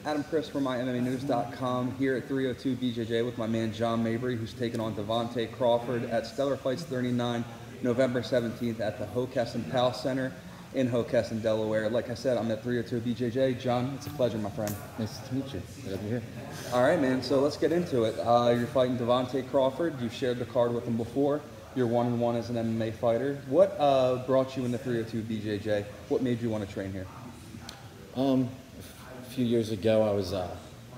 Adam Crist from MyMMANews.com here at 302 BJJ with my man John Mabrey, who's taking on Devante Crawford at Stellar Fights 39, November 17th at the Hockessin Pal Center in Hockessin, Delaware. Like I said, I'm at 302 BJJ. John, it's a pleasure, my friend. Nice to meet you. Glad to be here. All right, man, so let's get into it. You're fighting Devante Crawford. You've shared the card with him before. You're 1-1 as an MMA fighter. What brought you into 302 BJJ? What made you want to train here? A few years ago, I was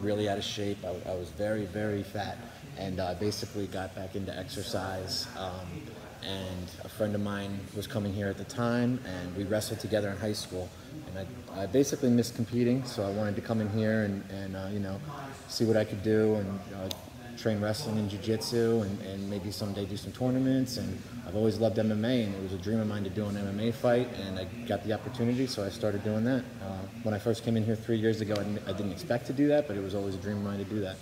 really out of shape. I was very, very fat, and I basically got back into exercise. And a friend of mine was coming here at the time, and we wrestled together in high school. And I basically missed competing, so I wanted to come in here and you know, see what I could do and train wrestling and jiu-jitsu and maybe someday do some tournaments. And I've always loved MMA, and it was a dream of mine to do an MMA fight, and I got the opportunity, so I started doing that. When I first came in here 3 years ago, I didn't expect to do that, but it was always a dream of mine to do that.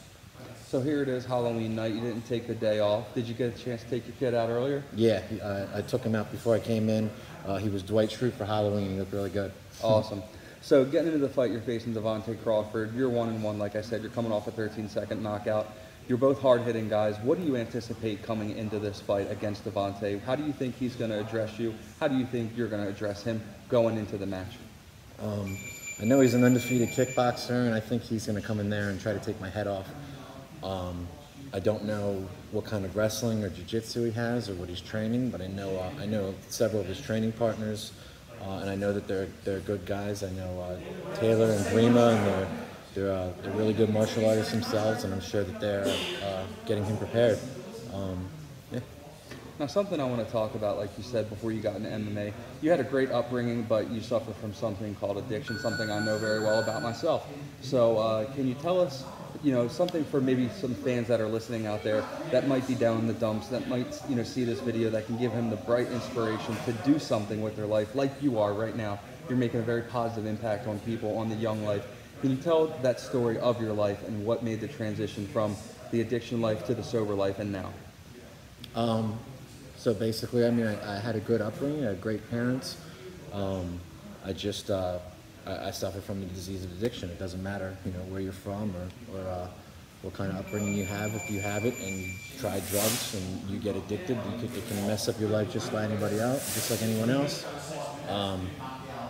So here it is, Halloween night. You didn't take the day off. Did you get a chance to take your kid out earlier? Yeah, I took him out before I came in. He was Dwight Schrute for Halloween. He looked really good. Awesome. So getting into the fight, you're facing Devante Crawford. You're 1-1, like I said. You're coming off a 13-second knockout. You're both hard-hitting guys. What do you anticipate coming into this fight against Devante? How do you think he's going to address you? How do you think you're going to address him going into the match? I know he's an undefeated kickboxer, and I think he's going to come in there and try to take my head off. I don't know what kind of wrestling or jiu-jitsu he has or what he's training, but I know several of his training partners, and I know that they're good guys. I know Taylor and Grima, and they're really good martial artists themselves, and I'm sure that they're getting him prepared. Yeah. Now, something I want to talk about, like you said before you got into MMA, you had a great upbringing, but you suffer from something called addiction, something I know very well about myself. So can you tell us, you know, something for maybe some fans that are listening out there that might be down in the dumps, that might, you know, see this video, that can give him the bright inspiration to do something with their life like you are right now. You're making a very positive impact on people, on the young life. Can you tell that story of your life and what made the transition from the addiction life to the sober life and now? So basically, I mean, I had a good upbringing. I had great parents. I suffer from the disease of addiction. It doesn't matter, you know, where you're from or what kind of upbringing you have. If you have it and you try drugs and you get addicted, it can mess up your life just like anybody else, just like anyone else.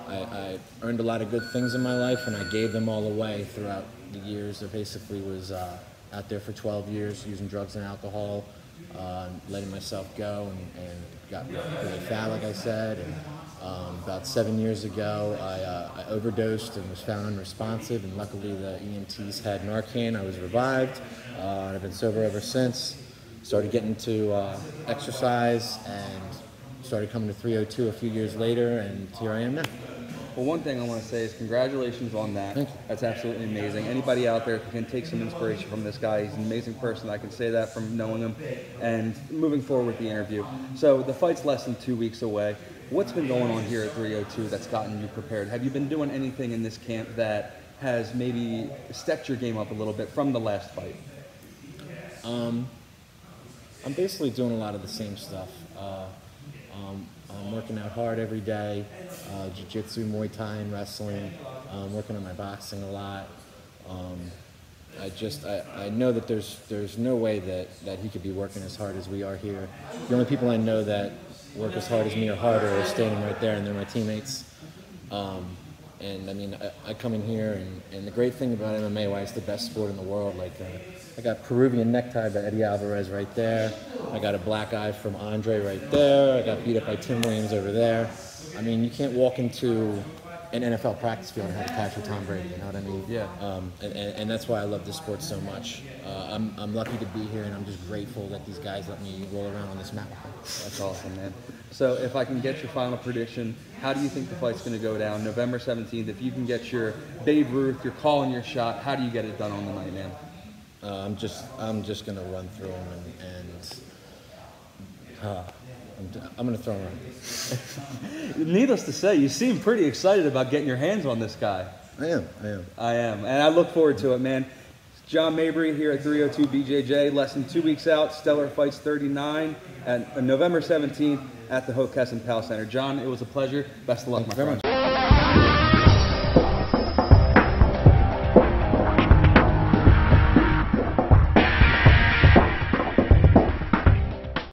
I earned a lot of good things in my life, and I gave them all away throughout the years. I basically was out there for 12 years using drugs and alcohol, letting myself go, and got really fat, like I said. And about 7 years ago, I overdosed and was found unresponsive, and luckily the EMTs had Narcan. I was revived, and I've been sober ever since. Started getting into exercise and started coming to 302 a few years later, and here I am now. Well, one thing I want to say is congratulations on that. Thank you. That's absolutely amazing. Anybody out there can take some inspiration from this guy. He's an amazing person. I can say that from knowing him and moving forward with the interview. So the fight's less than 2 weeks away. What's been going on here at 302 that's gotten you prepared? Have you been doing anything in this camp that has maybe stepped your game up a little bit from the last fight? I'm basically doing a lot of the same stuff. I'm working out hard every day, jiu-jitsu, Muay Thai, and wrestling. I'm working on my boxing a lot. I know that there's no way that he could be working as hard as we are here. The only people I know that work as hard as me or harder are standing right there, and they're my teammates. And I mean, I come in here, and the great thing about MMA, why it's the best sport in the world, like I got Peruvian necktie by Eddie Alvarez right there. I got a black eye from Andre right there. I got beat up by Tim Williams over there. I mean, you can't walk into an NFL practice field and have a catch with Tom Brady, you know what I mean? Yeah. And that's why I love this sport so much. I'm lucky to be here, and I'm just grateful that these guys let me roll around on this mat with them. That's awesome, man. So if I can get your final prediction, how do you think the fight's going to go down? November 17th, if you can get your Babe Ruth, you're calling your shot, how do you get it done on the night, man? I'm just going to run through them, I'm going to throw him around. Needless to say, you seem pretty excited about getting your hands on this guy. I am. And I look forward to it, man. John Mabrey here at 302 BJJ, less than 2 weeks out, Stellar Fights 39, and November 17th at the Hockessin Pal Center. John, it was a pleasure. Best of luck, my friend.